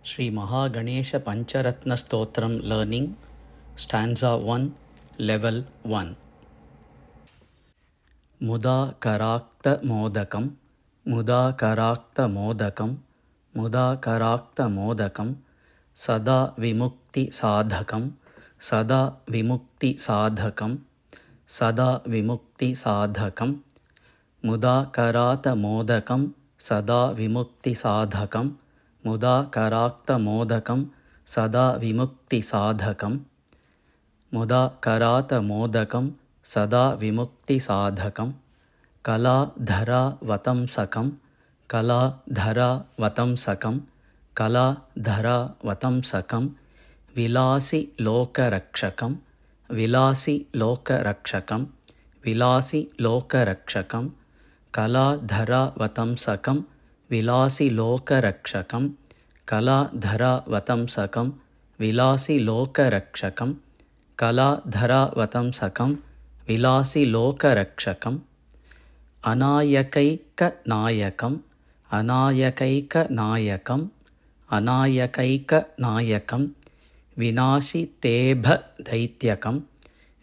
Sri Mahaganesha Pancharatna Stotram Learning Stanza 1 Level 1 Muda Karakta Modakam Muda Karakta Modakam Muda Karakta Modakam Sada Vimukti Sadhakam Sada Vimukti Sadhakam Sada Vimukti Sadhakam Muda Karata Modakam Sada Vimukti Sadhakam Muda Karakta Modakam Sada Vimukti Sadhakam Muda Karata Modakam Sada Vimukti Sadhakam Kala Dhara Vatamsakam Kala Dhara Vatamsakam Kala Dhara Vatamsakam Vilasi Loka Rakshakam Vilasi Loka Rakshakam Vilasi Loka Rakshakam Kala Dhara Vatamsakam Vilasi Loka Rakshakam Kala Dhara Vatamsakam Vilasi Loka Rakshakam Kala Dhara Vatamsakam Vilasi Loka Rakshakam Anayakaika Nayakam Anayakaika Nayakam Anayakaika Nayakam Vinashi Tebha Daityakam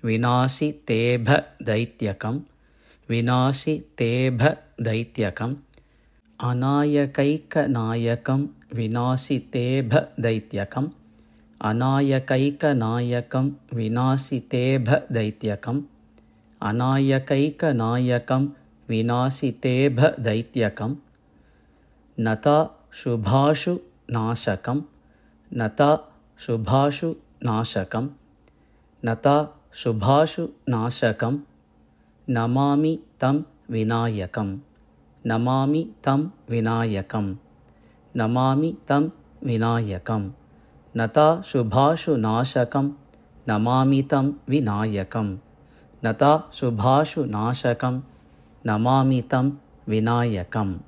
Vinashi Tebha Daityakam Vinashi Tebha Daityakam Anayakaika Nayakam Vinashi Tebha Daityakam Anayakaika Nayakam Vinashi Tebha Daityakam Anayakaika Nayakam Vinashi Tebha Daityakam Nata Shubhashu Nashakam Nata Shubhashu Nashakam Nata Shubhashu Nashakam Namami Tam Vinayakam Namami Tam Vinayakam Namami Tam Vinayakam Nata Shubhashu Nashakam Namami Tam Vinayakam Nata Shubhashu Nashakam Namami Tam Vinayakam